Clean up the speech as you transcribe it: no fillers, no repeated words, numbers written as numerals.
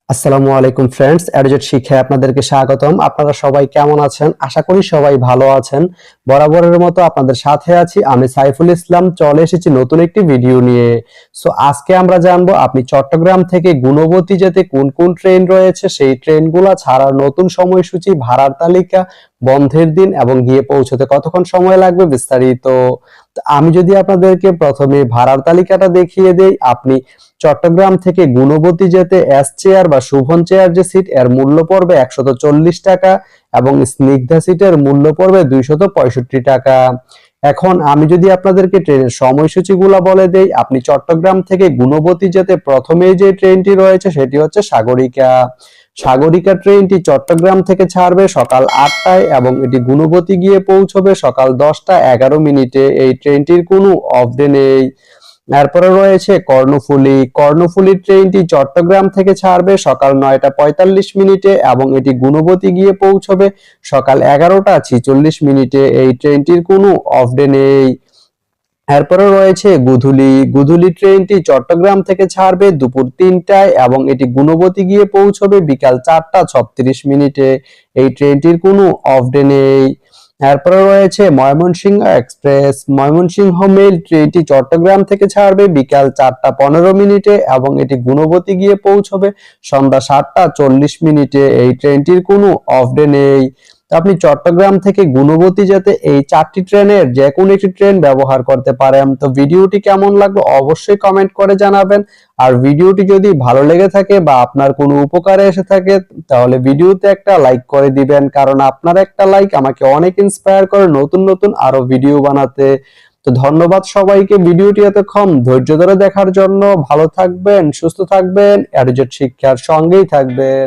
আসসালামু আলাইকুম ফ্রেন্ডস, এডুজেট শিক্ষায় আপনাদেরকে স্বাগতম। আপনারা সবাই কেমন আছেন? আশা করি সবাই ভালো আছেন। বরাবরের মতো আপনাদের সাথে আছি আমি সাইফুল ইসলাম। চলে এসেছি নতুন একটি ভিডিও নিয়ে। সো আজকে আমরা জানবো আপনি চট্টগ্রাম থেকে গুণবতী যেতে কোন কোন ট্রেন রয়েছে, সেই ট্রেনগুলো ছাড়ার নতুন সময়সূচি, ভাড়ার তালিকা, বন্ধের দিন এবং গিয়ে পৌঁছতে কতক্ষণ সময় লাগবে বিস্তারিত। আমি যদি আপনাদেরকে প্রথমে ভাড়ার তালিকাটা দেখিয়ে দেই, আপনি চট্টগ্রাম থেকে গুণবতী যেতে এস চেয়ার বা শুভন চেয়ার যে সিট, এর মূল্য পড়বে 140 টাকা এবং স্নিগ্ধা সিটের মূল্য পড়বে 265 টাকা। এখন আমি যদি আপনাদেরকে ট্রেনের সময়সূচিগুলো বলে দেই, আপনি চট্টগ্রাম থেকে গুণবতী যেতে প্রথমেই যে ট্রেনটি রয়েছে সেটি হচ্ছে সাগরিকা। সাগরিকা ট্রেনটি চট্টগ্রাম থেকে ছাড়বে সকাল 8টায় এবং এটি গুণবতী গিয়ে পৌঁছবে সকাল 10টা 11 মিনিটে। এই ট্রেনটির কোনো অফ ডে নেই। এরপরে রয়েছে কর্ণফুলী। কর্ণফুলী ট্রেনটি চট্টগ্রাম থেকে ছাড়বে সকাল 9টা 45 মিনিটে এবং এটি গুণবতী গিয়ে পৌঁছবে সকাল 11টা 46 মিনিটে। এই ট্রেনটির কোনো অফ ডে নেই। এরপরে রয়েছে গুধুলি। গুধুলি ট্রেনটি চট্টগ্রাম থেকে ছাড়বে দুপুর 3টায় এবং এটি গুণবতী গিয়ে পৌঁছবে বিকাল 4টা 36 মিনিটে। এই ট্রেনটির কোনো অফ ডে নেই। এরপরে রয়েছে ময়মনসিংহ এক্সপ্রেস। ময়মনসিংহ মেল ট্রেনটি চট্টগ্রাম থেকে ছাড়বে বিকাল 4টা 15 মিনিটে এবং এটি গুণবতী গিয়ে পৌঁছবে সন্ধ্যা 7টা 40 মিনিটে। এই ট্রেনটির কোনো অফ ডে নেই। আপনি চট্টগ্রাম থেকে গুণবতী যেতে এই 4টি ট্রেনের যে কোনো একটি ট্রেন ব্যবহার করতে পারেন। তো ভিডিওটি কেমন লাগলো অবশ্যই কমেন্ট করে জানাবেন। আর ভিডিওটি যদি ভালো লেগে থাকে বা আপনার কোনো উপকারে এসে থাকে তাহলে ভিডিওতে একটা লাইক করে দিবেন, কারণ আপনার একটা লাইক আমাকে অনেক ইন্সপায়ার করে নতুন নতুন আরো ভিডিও বানাতে। তো ধন্যবাদ সবাইকে ভিডিওটি এতক্ষণ ধৈর্য ধরে দেখার জন্য। ভালো থাকবেন, সুস্থ থাকবেন, এডুজেট শিক্ষার সঙ্গেই থাকবেন।